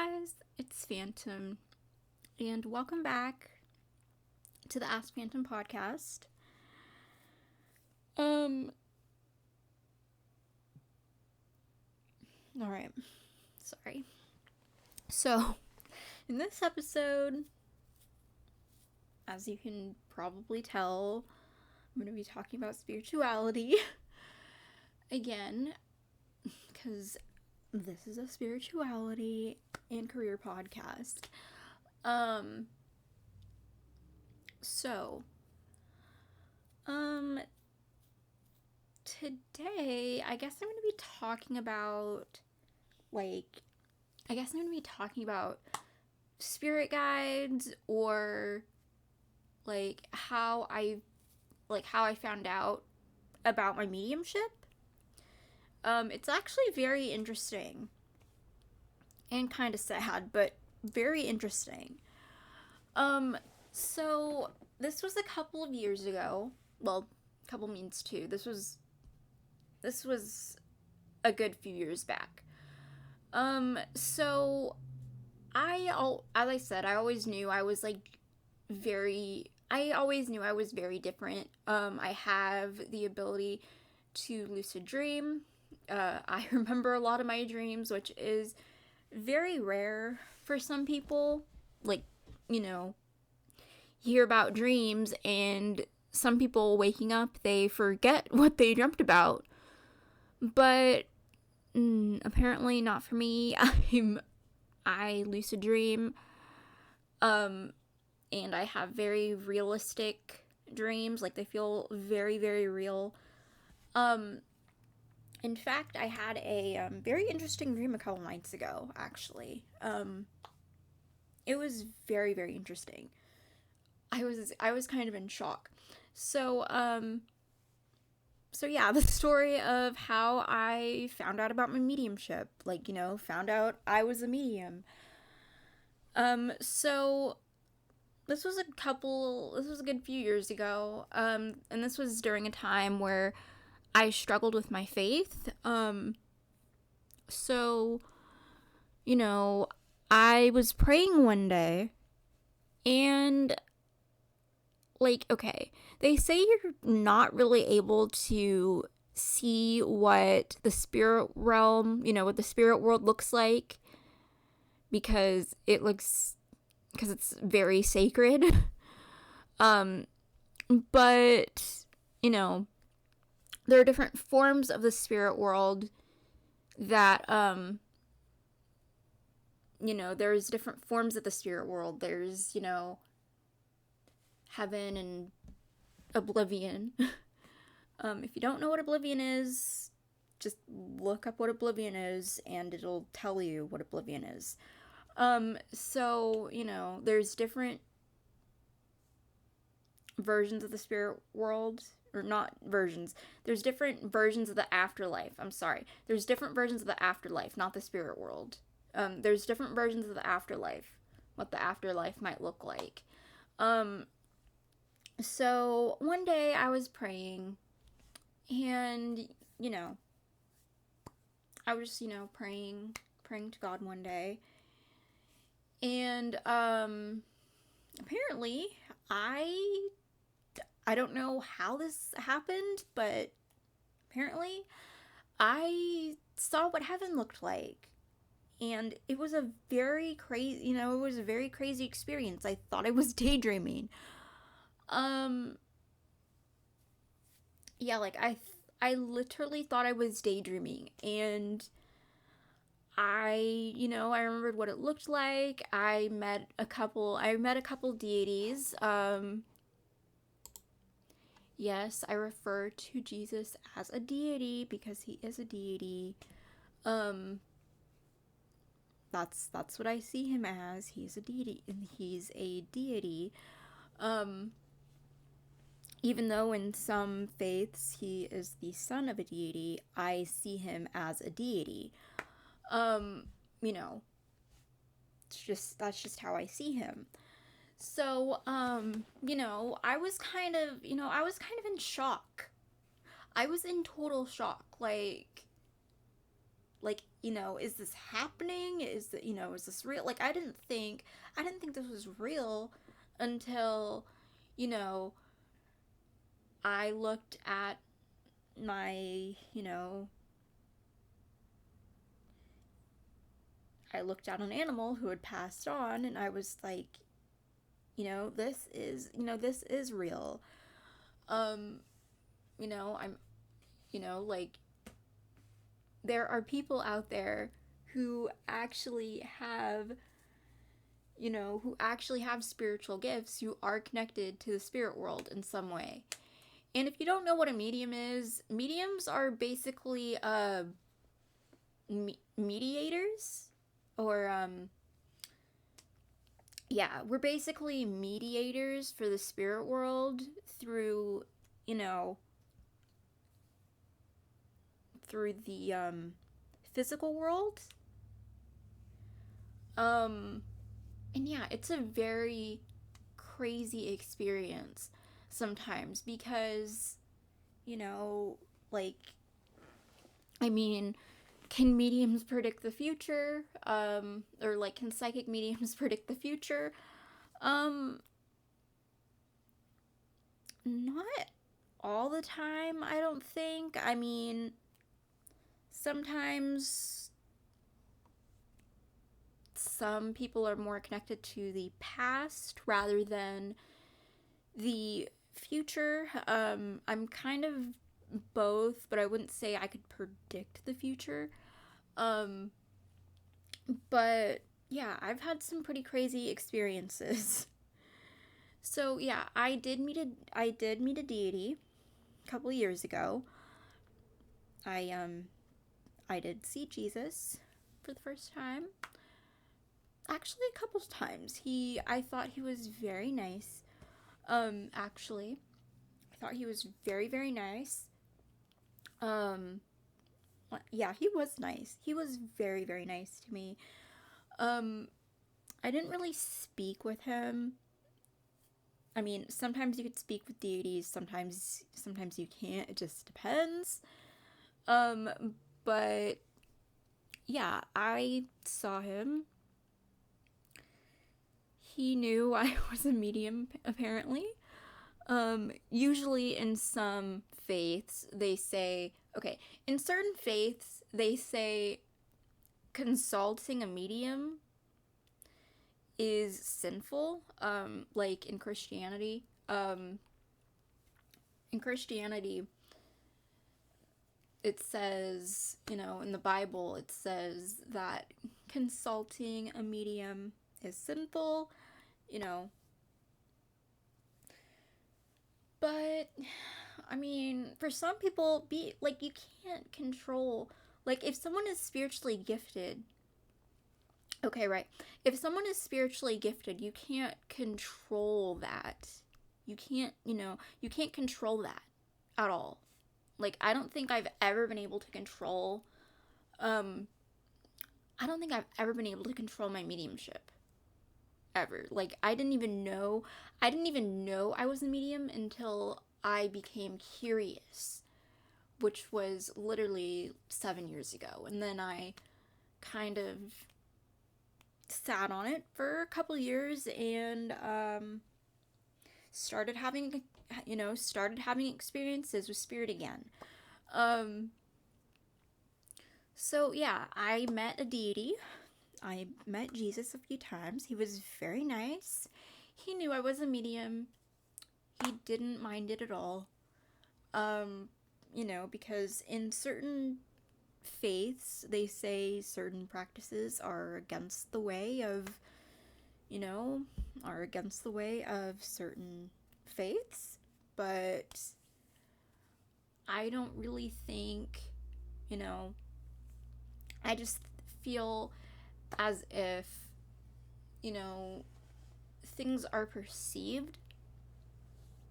guys, it's Phantom, and welcome back to the Ask Phantom podcast. Alright, sorry. So, in this episode, as you can probably tell, I'm going to be talking about spirituality again, because this is a spirituality and career podcast. So, today, I guess I'm going to be talking about, spirit guides or, how I found out about my mediumship. It's actually very interesting and kind of sad, but very interesting. So this was a couple of years ago. Well, couple means two. This was a good few years back. So as I said, I always knew I was very different. I have the ability to lucid dream. I remember a lot of my dreams, which is very rare for some people. You hear about dreams and some people waking up, they forget what they dreamt about. But apparently not for me. I lucid dream. And I have very realistic dreams. They feel very, very real. In fact, I had a very interesting dream a couple nights ago, actually. It was very, very interesting. I was kind of in shock. So yeah, the story of how I found out about my mediumship, found out I was a medium. So this was a good few years ago. And this was during a time where I struggled with my faith. So, I was praying one day and okay, they say you're not really able to see what the spirit realm, what the spirit world looks like because it's very sacred. But, there are different forms of the spirit world that, there's different forms of the spirit world. There's, heaven and oblivion. If you don't know what oblivion is, just look up what oblivion is and it'll tell you what oblivion is. So, there's different versions of the spirit world, or not versions. There's different versions of the afterlife. I'm sorry. There's different versions of the afterlife, not the spirit world. There's different versions of the afterlife, what the afterlife might look like. So one day I was praying and, I was just, praying to God one day. And, apparently I don't know how this happened, but apparently I saw what heaven looked like. And it was a very crazy, experience. I thought I was daydreaming. Yeah, I literally thought I was daydreaming, and I remembered what it looked like. I met a couple deities. Yes, I refer to Jesus as a deity because he is a deity. That's what I see him as. He's a deity, and he's a deity. Even though in some faiths he is the son of a deity, I see him as a deity. That's just how I see him. So, I was kind of in shock. I was in total shock. like, is this happening? Is this real? Like, I didn't think this was real until, you know, I looked at my, I looked at an animal who had passed on, and I was like, this is real. Um, I'm, like, there are people out there who actually have, spiritual gifts, who are connected to the spirit world in some way. And if you don't know what a medium is, mediums are basically mediators, or yeah, we're basically mediators for the spirit world through, you know, through the physical world. Um and yeah, it's a very crazy experience sometimes because, you know, like, I mean, can mediums predict the future? Or like, can psychic mediums predict the future? Um, Not all the time, I don't think. I mean, sometimes some people are more connected to the past rather than the future. I'm kind of both, but I wouldn't say I could predict the future. Um, but yeah, I've had some pretty crazy experiences. So yeah, I did meet a deity a couple years ago. I did see Jesus for the first time. Actually, a couple times. I thought he was very nice. Actually, I thought he was very, very nice. Um, yeah, he was nice. He was very, very nice to me. Um, I didn't really speak with him. I mean, sometimes you could speak with deities, sometimes you can't. It just depends. Um, but yeah, I saw him. He knew I was a medium apparently. Usually in some faiths they say, okay, in certain faiths they say consulting a medium is sinful. Like in Christianity. In Christianity, it says, in the Bible, it says that consulting a medium is sinful, you know. But, I mean, for some people, you can't control, like, if someone is spiritually gifted, okay, right. If someone is spiritually gifted, you can't control that. You can't control that at all. Like, um, I don't think I've ever been able to control my mediumship. Ever. Like, I didn't even know I was a medium until I became curious, which was literally 7 years ago. And then I kind of sat on it for a couple years and started having experiences with spirit again. Um so yeah, I met a deity. I met Jesus a few times. He was very nice. He knew I was a medium. He didn't mind it at all. Because in certain faiths, they say certain practices you know, are against the way of certain faiths, but I don't really think, you know, I just feel as if, you know, things are perceived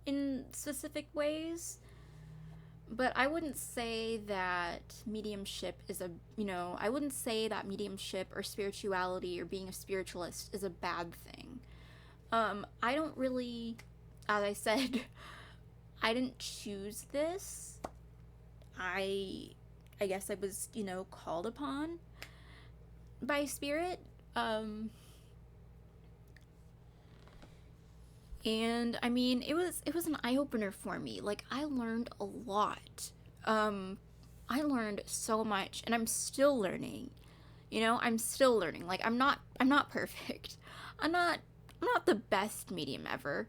in specific ways. But I wouldn't say that mediumship or spirituality or being a spiritualist is a bad thing. I don't really, as I said, I didn't choose this. I I guess I was, called upon by spirit. And I mean, it was an eye opener for me. Like, I learned a lot. Um I learned so much, and I'm still learning. I'm still learning. Like, I'm not perfect. I'm not I'm not the best medium ever.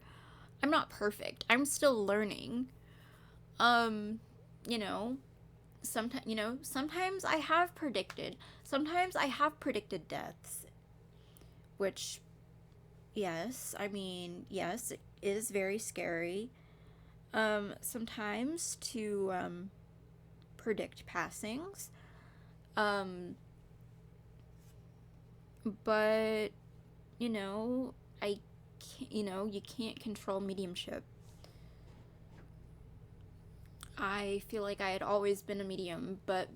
I'm not perfect. I'm still learning. Um, you know, sometimes I have predicted deaths, which, yes, I mean, yes, it is very scary. Sometimes to predict passings. Um, but you know, I can't, you can't control mediumship. I feel like I had always been a medium, but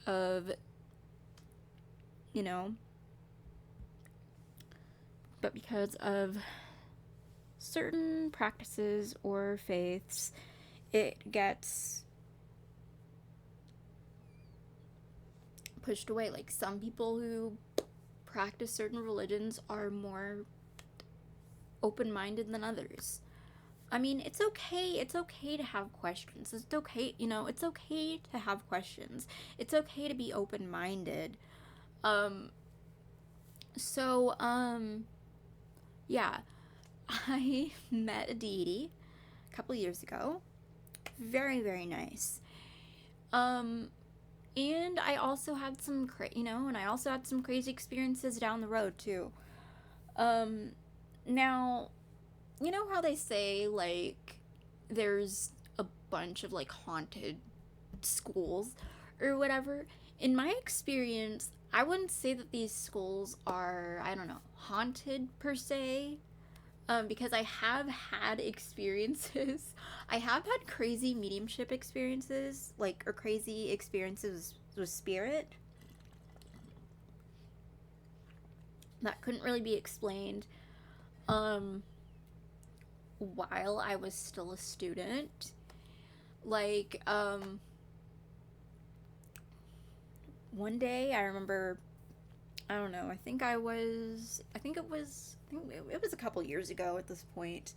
of, you know, because of certain practices or faiths, it gets pushed away. Like, some people who practice certain religions are more open minded than others. I mean, it's okay. It's okay to have questions. It's okay, it's okay to have questions. It's okay to be open minded. Um, so, yeah, I met a deity a couple years ago. Very, very nice. Um, and I also had and I also had some crazy experiences down the road too. Um, Now, you know how they say, like, there's a bunch of, like, haunted schools or whatever? In my experience, I wouldn't say that these schools are, I don't know, haunted per se. Because I have had experiences. I have had crazy mediumship experiences, like, or crazy experiences with spirit that couldn't really be explained. Um, while I was still a student. Like, one day I remember, I don't know, I think it was a couple years ago at this point.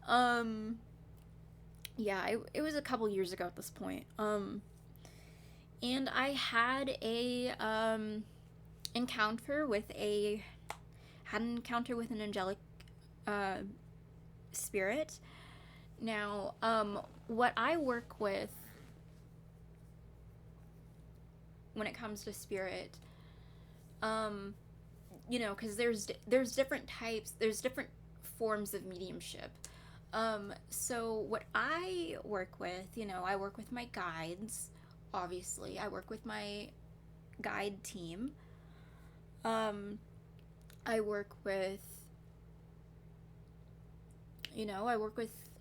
Um, yeah, it was a couple years ago at this point. And I had encounter with a, had an encounter with an angelic, uh, spirit. Now, what I work with when it comes to spirit, um, because there's different types, there's different forms of mediumship. So what I work with, I work with my guides. Obviously, I work with my guide team. Um, I work with,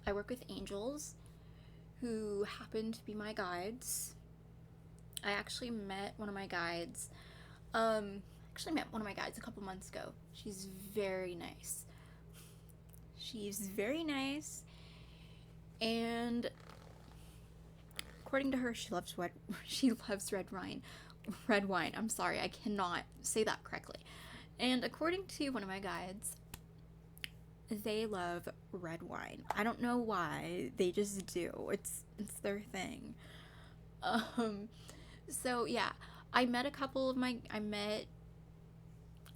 I work with angels who happen to be my guides. I actually met one of my guides. Actually met one of my guides a couple months ago. She's very nice. She's very nice, and according to her, she loves she loves red wine. Red wine. I'm sorry, I cannot say that correctly. And according to one of my guides, they love red wine. I don't know why. They just do. It's their thing. Um so yeah, I met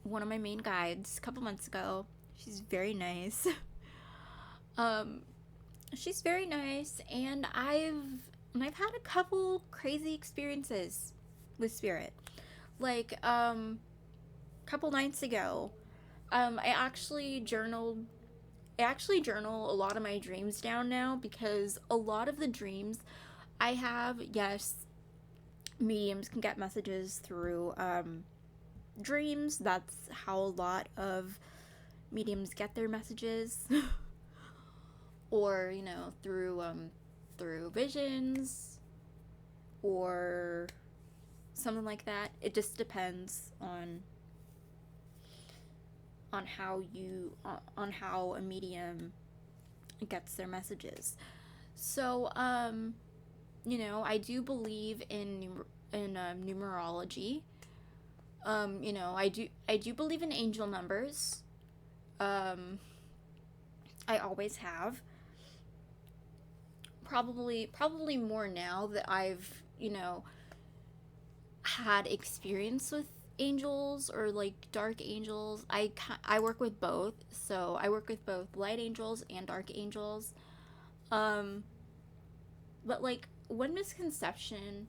one of my main guides a couple months ago. She's very nice. um she's very nice, and I've had a couple crazy experiences with spirit. Like, a couple nights ago, I actually journal a lot of my dreams down now, because a lot of the dreams I have, yes, mediums can get messages through dreams. That's how a lot of mediums get their messages. Or, through visions or something like that. It just depends on how a medium gets their messages. So, I do believe in numerology. I do believe in angel numbers. Um, I always have. Probably more now that I've had experience with angels or like dark angels. I work with both, so I work with both light angels and dark angels. Um, but like one misconception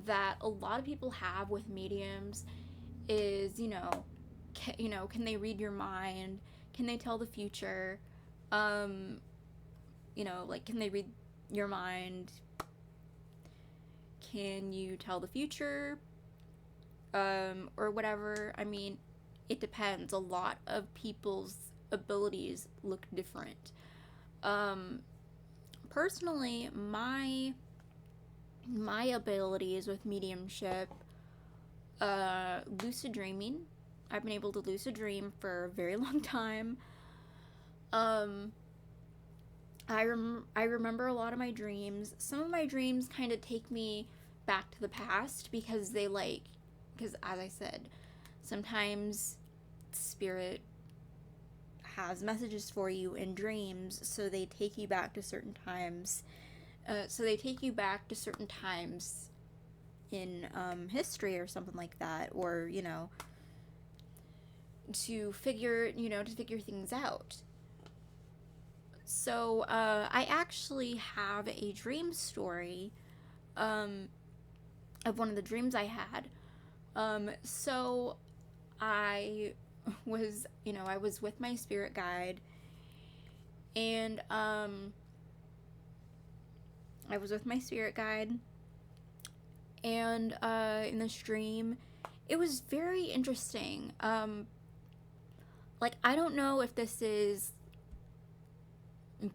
that a lot of people have with mediums is, can they read your mind? Can they tell the future? Um, like, can they read your mind? Can you tell the future? Or whatever. I mean, it depends. A lot of people's abilities look different. Um, Personally, my abilities with mediumship, lucid dreaming. I've been able to lucid dream for a very long time. Um, I remember a lot of my dreams. Some of my dreams kind of take me back to the past because because as I said, sometimes spirit has messages for you in dreams, so they take you back to certain times. So they take you back to certain times in history or something like that, or to figure things out. So I actually have a dream story um, of one of the dreams I had. So I I was with my spirit guide, and I was with my spirit guide, and in this dream, it was very interesting. Like, I don't know if this is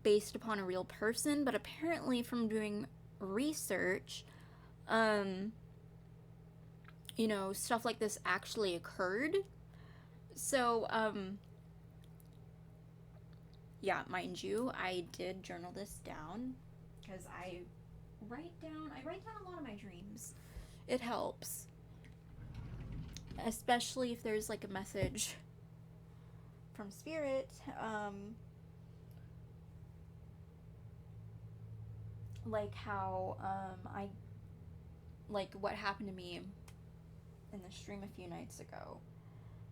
based upon a real person, but apparently from doing research, um, stuff like this actually occurred. So, yeah, mind you, I did journal this down because I write down a lot of my dreams. It helps, especially if there's like a message from spirit. Like how I like what happened to me in the stream a few nights ago.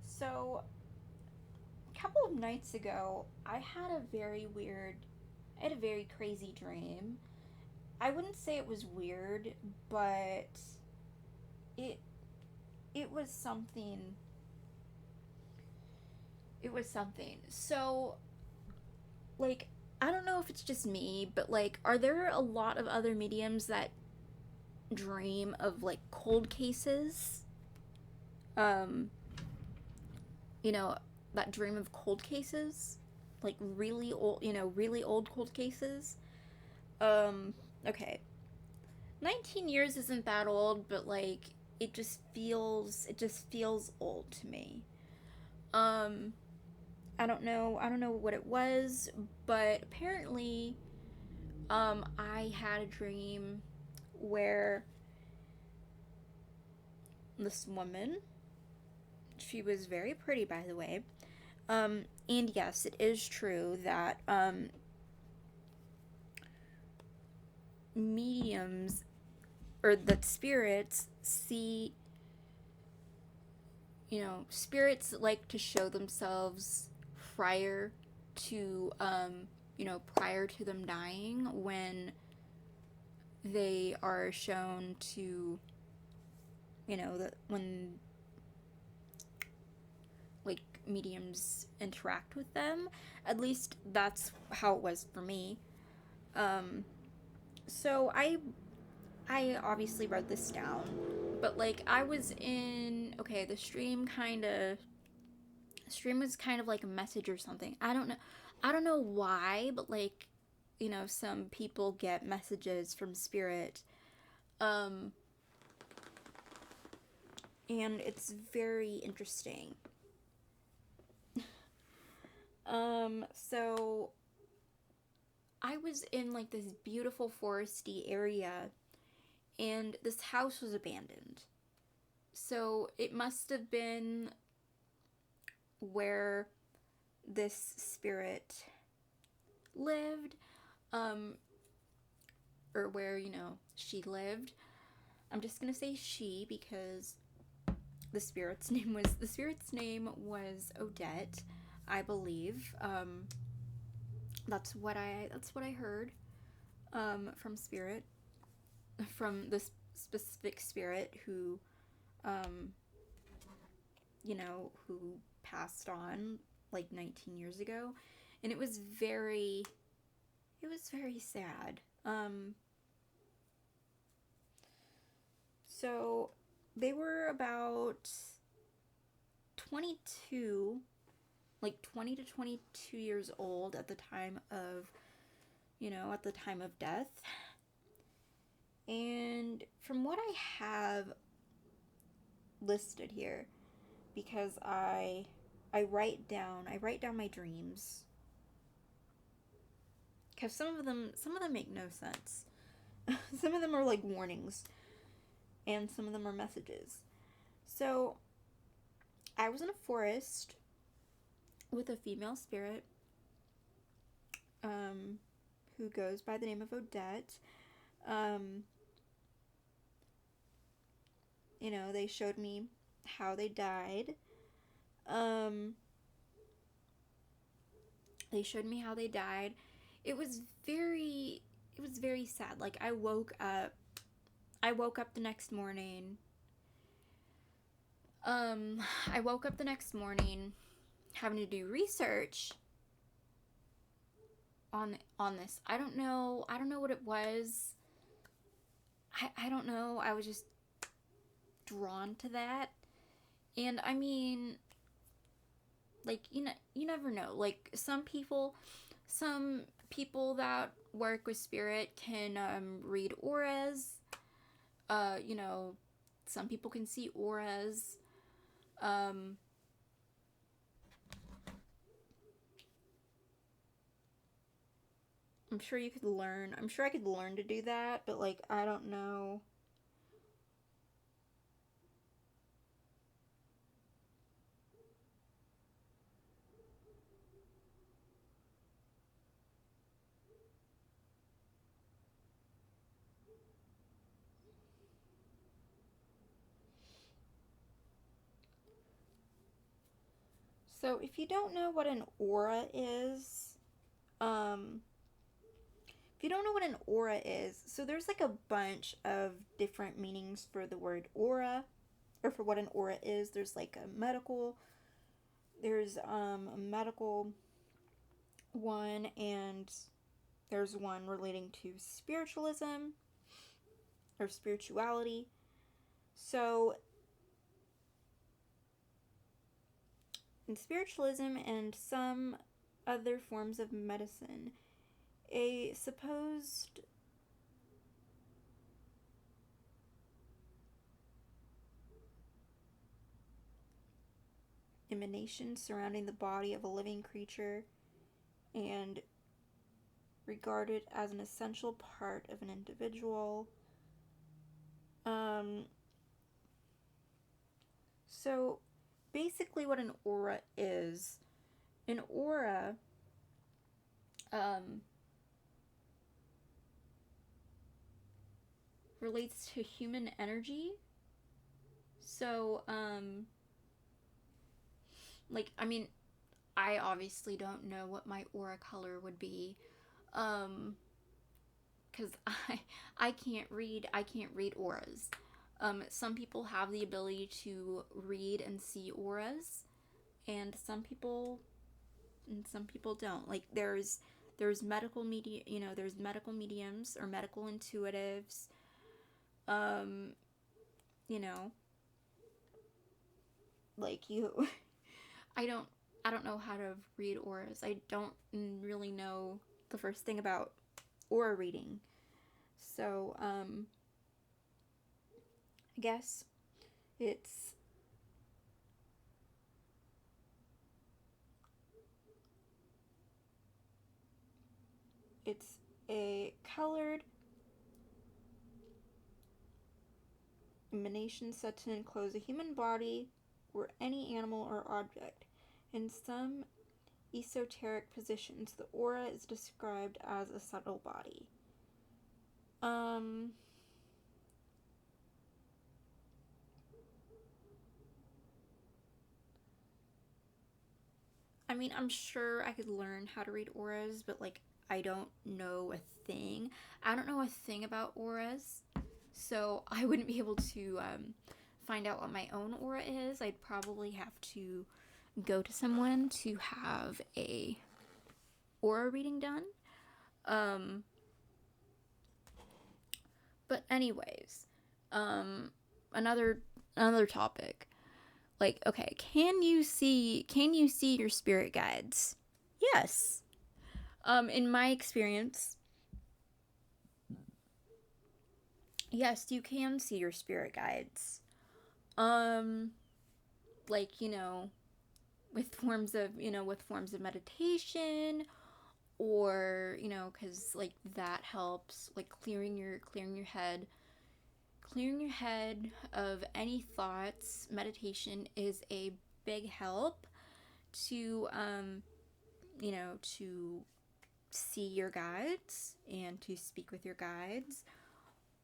So, a couple of nights ago, I had a very crazy dream. I wouldn't say it was weird, but it it was something. It was something. So, like, I don't know if it's just me, but like, are there a lot of other mediums that dream of like cold cases? Um, you know, that dream of cold cases? Like really old cold cases? Um, okay. 19 years isn't that old, but like it just feels old to me. Um, I don't know what it was, but apparently I had a dream where this woman, she was very pretty by the way. And yes, it is true that mediums or that spirits see, spirits like to show themselves prior to them dying, when they are shown to, that when like mediums interact with them. At least that's how it was for me. Um, so I obviously wrote this down, but like I was in okay, the stream was kind of like a message or something. I don't know why, but like some people get messages from spirit. Um and it's very interesting. So I was in like this beautiful foresty area, and this house was abandoned. So it must have been where this spirit lived, um, or where, she lived. I'm just gonna say she because the spirit's name was Odette, I believe. That's what I heard from spirit, from this specific spirit um, who passed on like 19 years ago, and it was very sad. So they were about 22, like 20 to 22 years old at the time of death. And from what I have listed here, because I write down my dreams, because some of them make no sense. Some of them are like warnings, and some of them are messages. So I was in a forest with a female spirit, who goes by the name of Odette. Um, they showed me how they died. Um, they showed me how they died. It was very sad. Like I woke up the next morning. I woke up the next morning having to do research on this. I don't know what it was. I don't know. I was just drawn to that. And I mean, like, you never know. Like, some people that work with spirit can read auras. uh you know some people can see auras. um I'm sure I could learn to do that, but like, I don't know. So if you don't know what an aura is, um so there's like a bunch of different meanings for the word aura, or for what an aura is. There's a medical one, and there's one relating to spiritualism or spirituality. So in spiritualism and some other forms of medicine, a supposed emanation surrounding the body of a living creature and regarded as an essential part of an individual. Um, so basically, what an aura is, an aura um, relates to human energy. So, like, I mean, I obviously don't know what my aura color would be, um, because I can't read auras. Some people have the ability to read and see auras, and some people don't. Like, there's medical mediums or medical intuitives. Um, you know, like you, I don't I don't know how to read auras. I don't really know the first thing about aura reading. So, I guess it's it's a colored emanation said to enclose a human body or any animal or object. In some esoteric positions, the aura is described as a subtle body. I mean, I'm sure I could learn how to read auras, but like, I don't know a thing. I don't know a thing about auras, so I wouldn't be able to find out what my own aura is. I'd probably have to go to someone to have a aura reading done. But anyways, another topic. Like, okay, can you see your spirit guides? Yes. In my experience, yes, you can see your spirit guides. Like, with forms of meditation, or because like that helps, like clearing your head of any thoughts. Meditation is a big help to to see your guides and to speak with your guides,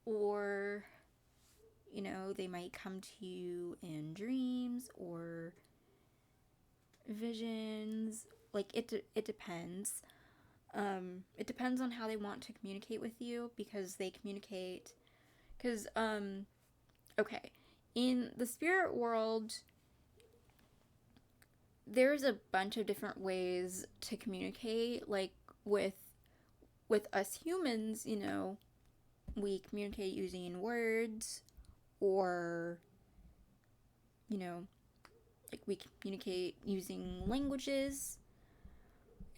or they might come to you in dreams or visions. Like, it depends. It depends on how they want to communicate with you, because they communicate. Because, okay, in the spirit world, there's a bunch of different ways to communicate. Like, with us humans, we communicate using words, or, like, we communicate using languages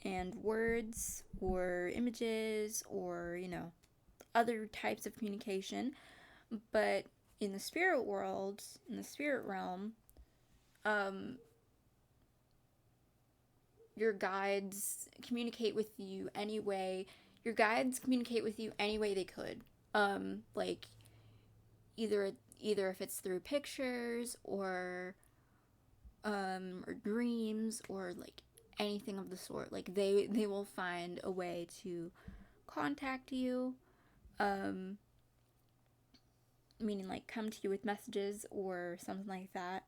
and words or images, or other types of communication. But in the spirit world, in the spirit realm, your guides communicate with you any way. Your guides communicate with you any way they could. Like, either if it's through pictures, or dreams, or like anything of the sort. Like, they will find a way to contact you. Meaning, like, come to you with messages or something like that.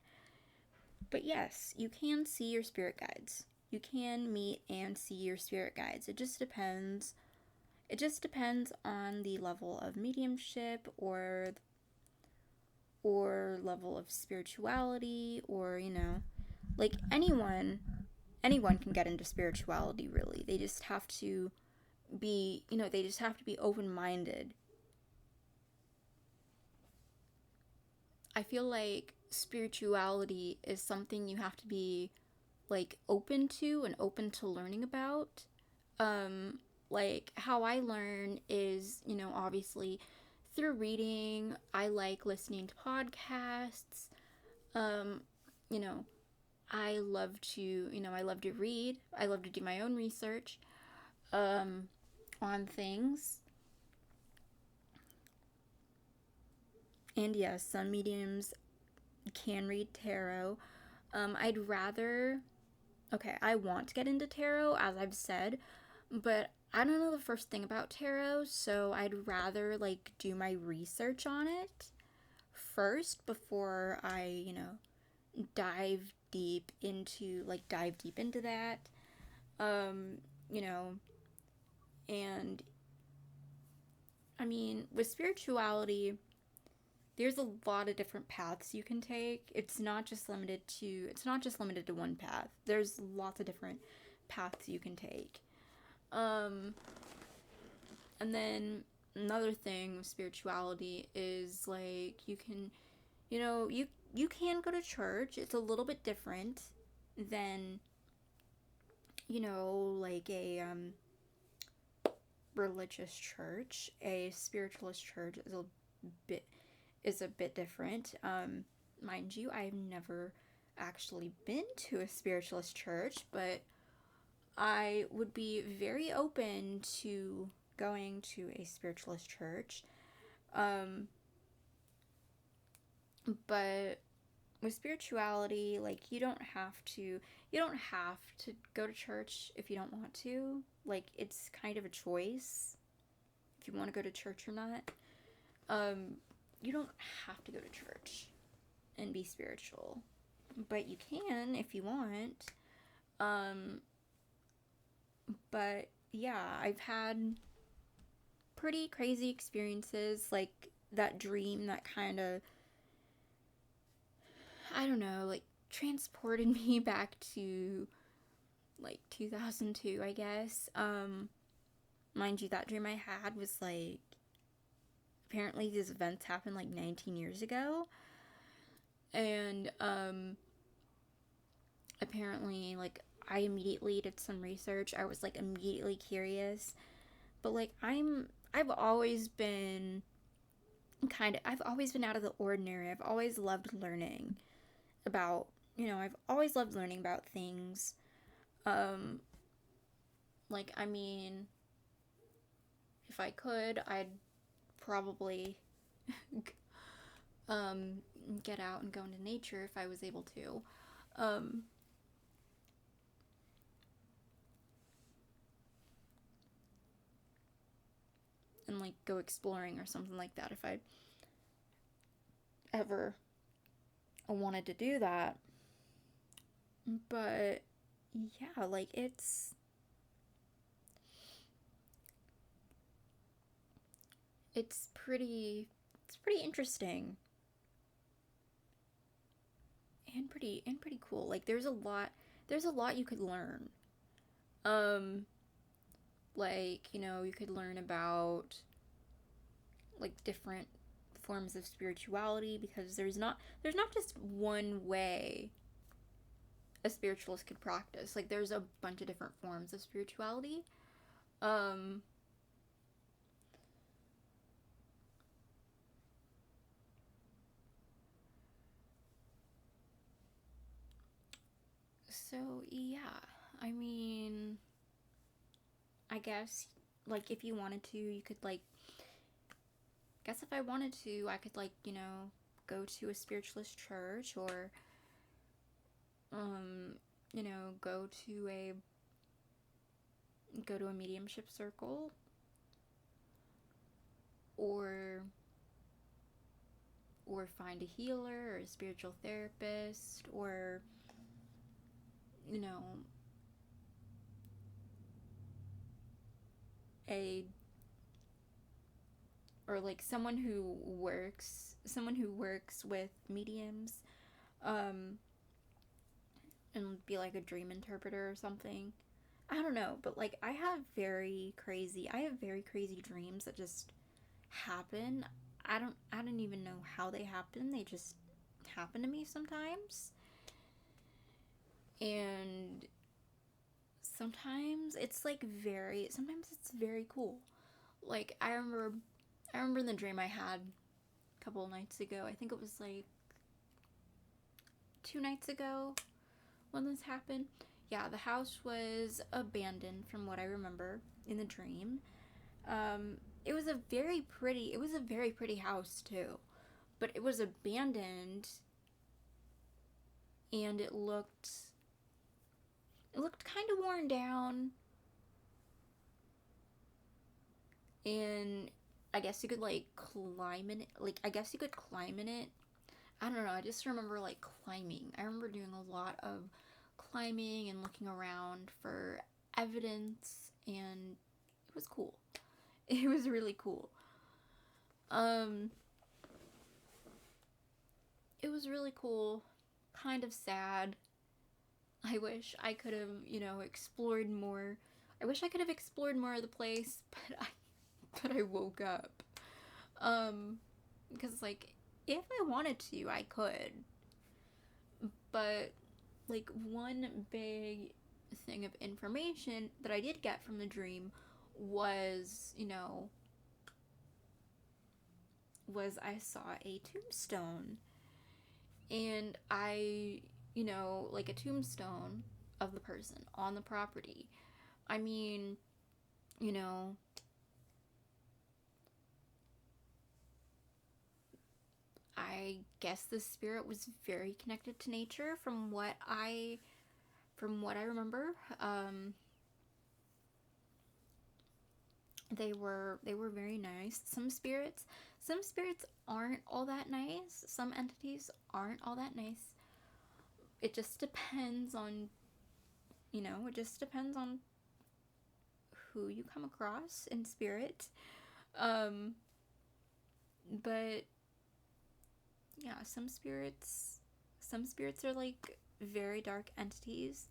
But yes, you can see your spirit guides. You can meet and see your spirit guides. It just depends. It just depends on the level of mediumship, or level of spirituality, or like, anyone can get into spirituality, really. They just have to be, open-minded. I feel like spirituality is something you have to be, like, open to and open to learning about. Like, how I learn is, obviously through reading. I like listening to podcasts. Um, you know, I love to read. I love to do my own research on things. And yes, some mediums can read tarot. I'd rather, okay, I want to get into tarot, as I've said, but I don't know the first thing about tarot, so I'd rather, like, do my research on it first before I, dive deep into that. Um, you know, and I mean, with spirituality, there's a lot of different paths you can take. It's not just limited to one path. There's lots of different paths you can take. And then another thing with spirituality is, like, you can, you can go to church. It's a little bit different than, like a religious church. A spiritualist church is a bit different. Mind you, I've never actually been to a spiritualist church, but I would be very open to going to a spiritualist church. But with spirituality, like you don't have to go to church if you don't want to. Like it's kind of a choice if you want to go to church or not. Um you don't have to go to church and be spiritual, but you can if you want. Um but yeah, I've had pretty crazy experiences like that dream that kind of, I don't know, like transported me back to like 2002, I guess. Mind you, that dream I had was like, apparently these events happened like 19 years ago. And apparently, like, I immediately did some research. I was like immediately curious. But like, I've always been I've always been out of the ordinary. I've always loved learning about, I've always loved learning about things. Um, like, I mean, if I could, I'd probably um, get out and go into nature if I was able to. Um, and like go exploring or something like that if I ever wanted to do that. But yeah, like it's pretty interesting and pretty cool. Like there's a lot you could learn. Um like, you could learn about like different forms of spirituality because there's not just one way a spiritualist could practice. Like there's a bunch of different forms of spirituality. Um so yeah, I mean, I guess like if you wanted to, you could like guess if I wanted to, I could like, go to a spiritualist church or um go to a mediumship circle or find a healer or a spiritual therapist or you know a or like someone who works with mediums, um and be like a dream interpreter or something. I don't know, but like I have very crazy dreams that just happen. I don't even know how they happen. They just happen to me sometimes. And sometimes it's very cool. Like I remember the dream I had a couple of nights ago. I think it was like 2 nights ago when this happened. Yeah, the house was abandoned from what I remember in the dream. It was a very pretty house too, but it was abandoned and it looked kind of worn down, and I guess you could like climb in it. Like I guess you could climb in it. I don't know. I just remember like climbing. I remember doing a lot of climbing and looking around for evidence, and it was cool. It was really cool. Um, it was really cool. Kind of sad. I wish I could have, explored more. I wish I could have explored more of the place, but I woke up. Um, because like if I wanted to, I could. But like one big thing of information that I did get from the dream was, was I saw a tombstone. And like a tombstone of the person on the property. I mean, you know, I guess the spirit was very connected to nature from what I remember. They were very nice. Some spirits aren't all that nice. Some entities aren't all that nice. It just depends on, it just depends on who you come across in spirit. Um but yeah, some spirits are like very dark entities,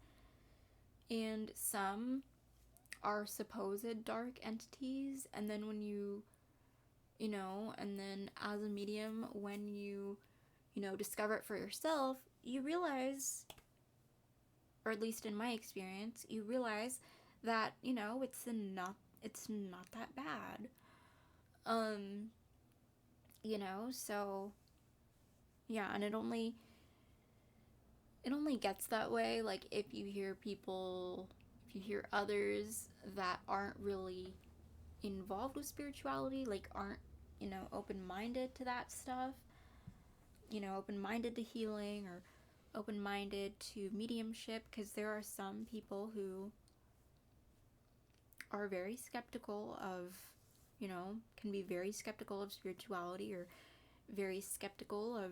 and some are supposed dark entities, and then when and then as a medium, when you discover it for yourself, you realize, or at least in my experience, you realize that, it's not that bad. Um, so yeah, and it only gets that way like if you hear others that aren't really involved with spirituality, like aren't, open-minded to that stuff, open-minded to healing, or open-minded to mediumship, because there are some people who are very skeptical of, can be very skeptical of spirituality, or very skeptical of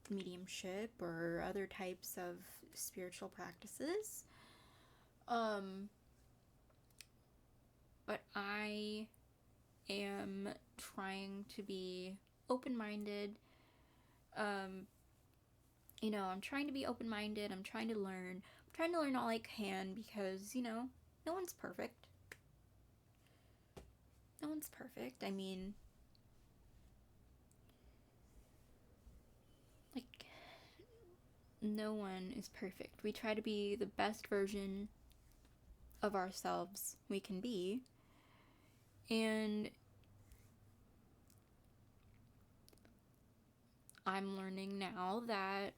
mediumship or other types of spiritual practices. Um, but I am trying to be open minded. Um, I'm trying to be open minded. I'm trying to learn. I'm trying to learn all I can, because, no one's perfect. No one's perfect. I mean, like, no one is perfect. We try to be the best version of ourselves we can be. And I'm learning now that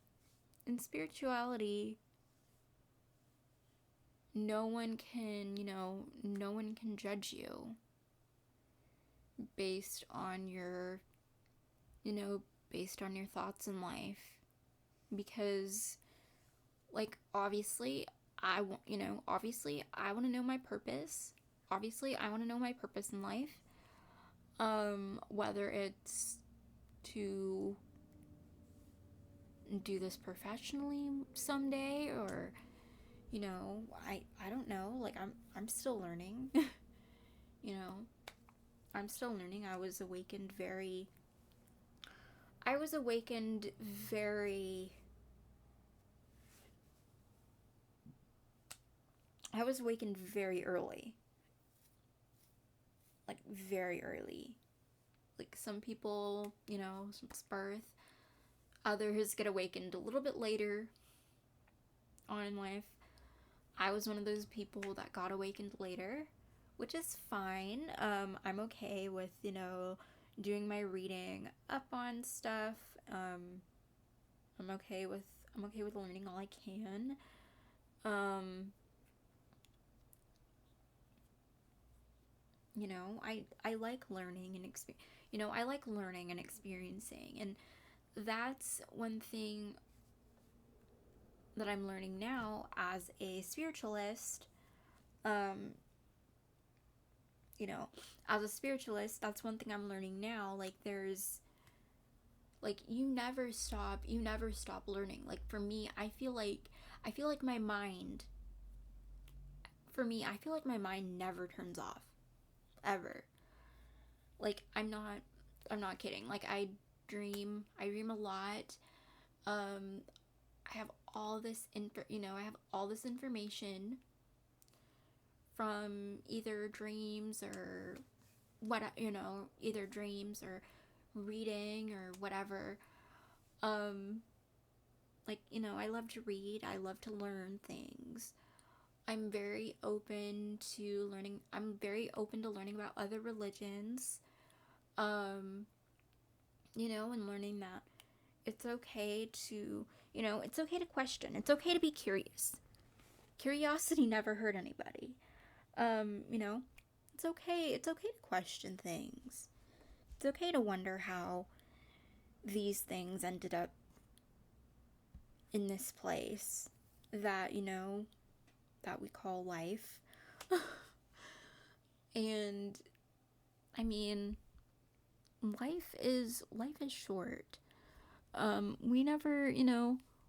in spirituality, no one can judge you based on your, based on your thoughts in life. Because, like, obviously, I want to know my purpose. Obviously, I want to know my purpose in life. Whether it's to do this professionally someday, or, I don't know. Like, I'm still learning. you know, I'm still learning. I was awakened very I was awakened very early. Like, very early. Like, some people, since birth. Others get awakened a little bit later on in life. I was one of those people that got awakened later, which is fine. I'm okay with, doing my reading up on stuff. I'm okay with learning all I can. Um, I like learning and I like learning and experiencing, and that's one thing that I'm learning now as a spiritualist. Um, you know, as a spiritualist, that's one thing I'm learning now. Like, you never stop learning. Like, for me, I feel like my mind, never turns off, ever. Like, I'm not kidding. Like, I dream a lot. Um, I have I have all this information from either dreams or either dreams or reading or whatever. Um, like, I love to read. I love to learn things. I'm very open to learning about other religions. Um, and learning that it's okay to, it's okay to question. It's okay to be curious. Curiosity never hurt anybody. Um, you know, it's okay to question things. It's okay to wonder how these things ended up in this place that, that we call life. And I mean, life is short. We never,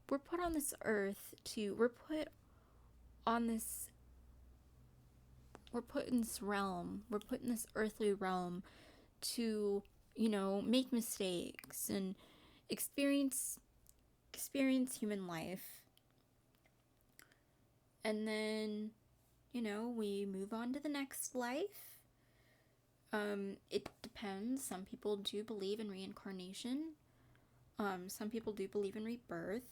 we're put on this earth to on this we're put in this realm. We're put in this earthly realm to, make mistakes and experience human life. And then, we move on to the next life. It depends. Some people do believe in reincarnation. Some people do believe in rebirth.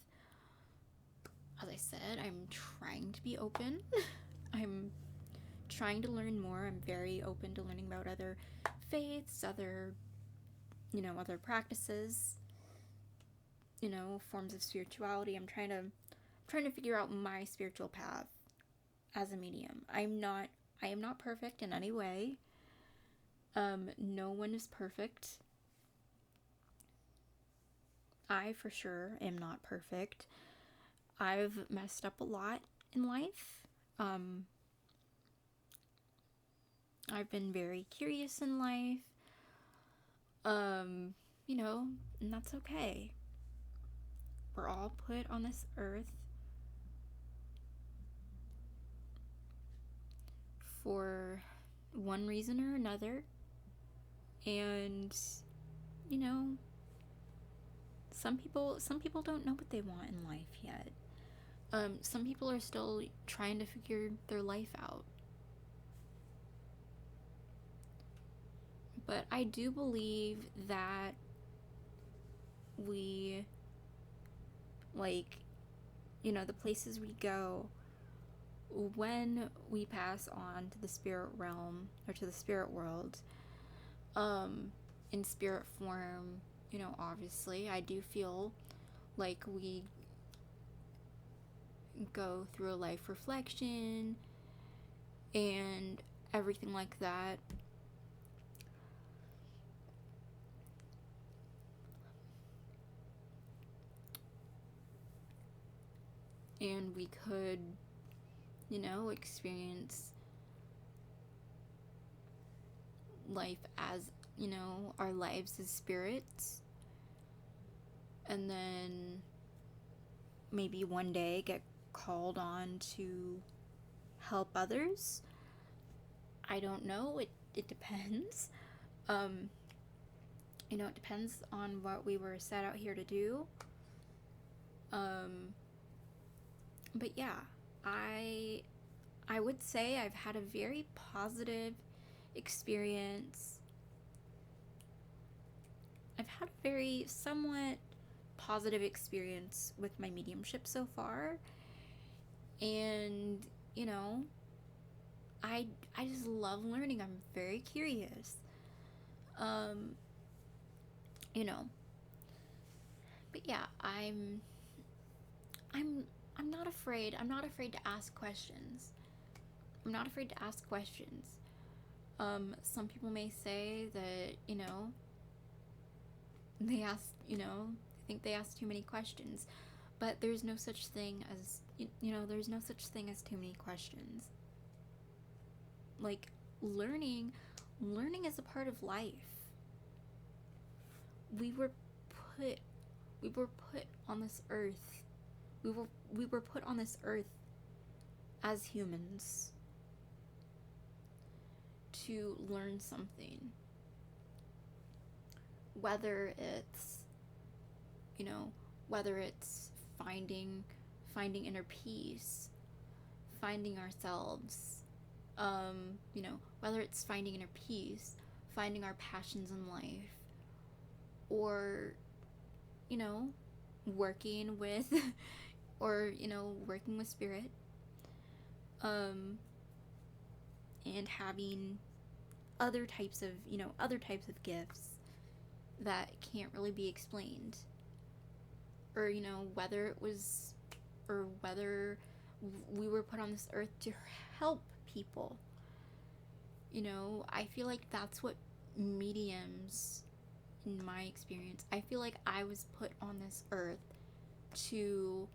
As I said, I'm trying to be open. I'm trying to learn more. I'm very open to learning about other faiths, other practices, forms of spirituality. I'm trying to figure out my spiritual path as a medium. I am not perfect in any way. No one is perfect. I for sure am not perfect. I've messed up a lot in life. I've been very curious in life. And that's okay. We're all put on this earth for one reason or another. And, some people don't know what they want in life yet. Some people are still trying to figure their life out. But I do believe that we, the places we go when we pass on to the spirit realm or to the spirit world, in spirit form, obviously, I do feel like we go through a life reflection and everything like that. And we could, experience life as, our lives as spirits. And then maybe one day get called on to help others. I don't know. It depends. It depends on what we were set out here to do. But yeah, I would say I've had a very positive experience. I've had a very somewhat positive experience with my mediumship so far. And, I just love learning. I'm very curious. But yeah, I'm not afraid. I'm not afraid to ask questions. I'm not afraid to ask questions. Some people may say that, they ask, I think they ask too many questions. But there's no such thing as, there's no such thing as too many questions. Like, learning is a part of life. We were put on this earth. We were put on this earth as humans to learn something. Whether it's, finding inner peace, finding ourselves, whether it's finding inner peace, finding our passions in life, or, working with, working with spirit, and having other types of gifts that can't really be explained. Or, whether we were put on this earth to help people. I feel like that's what mediums, in my experience, I feel like I was put on this earth to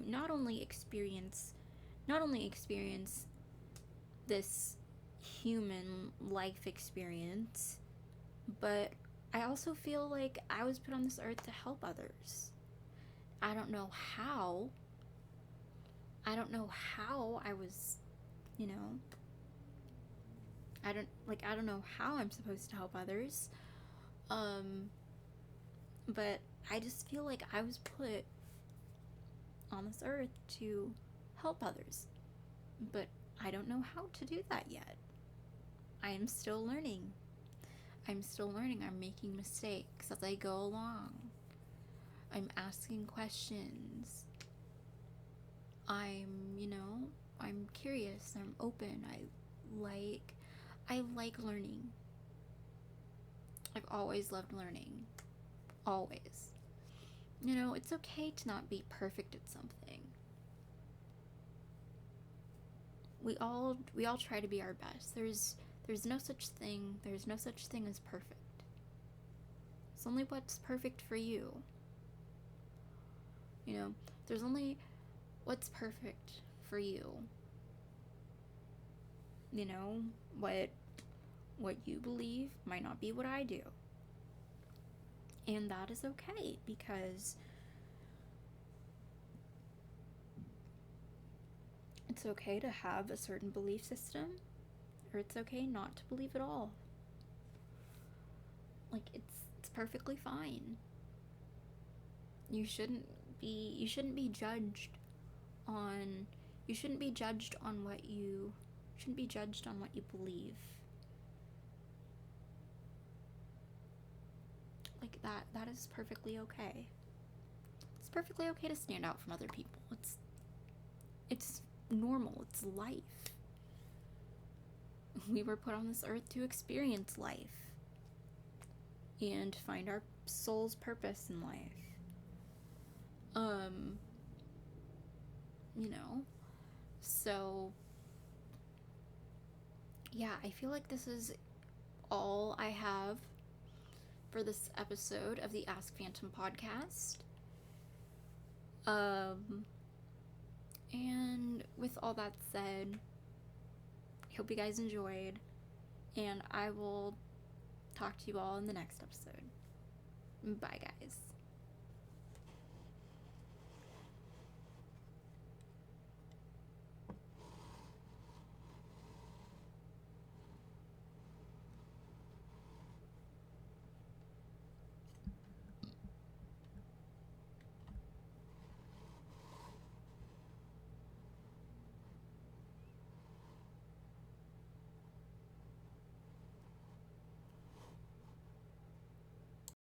not only experience this human life experience, but I also feel like I was put on this earth to help others. I don't know how. I don't know how I was, you know, I don't know how I'm supposed to help others. Um but I just feel like I was put on this earth to help others. But I don't know how to do that yet. I am still learning. I'm still learning. I'm making mistakes as I go along. I'm asking questions. I'm, I'm curious. I'm open. I like learning. I've always loved learning. Always. It's okay to not be perfect at something. We all try to be our best. There's no such thing. There's no such thing as perfect. It's only what's perfect for you. There's only what's perfect for you. You know, what you believe might not be what I do. And that is okay, because it's okay to have a certain belief system, or it's okay not to believe at all. Like, it's perfectly fine. You shouldn't be judged on you shouldn't be judged on what you shouldn't be judged on what you believe. Like, that is perfectly okay. It's perfectly okay to stand out from other people. It's normal. It's life. We were put on this earth to experience life and find our soul's purpose in life. You know, so yeah, I feel like this is all I have for this episode of the Ask Phantom podcast. And with all that said, I hope you guys enjoyed, and I will talk to you all in the next episode. Bye, guys.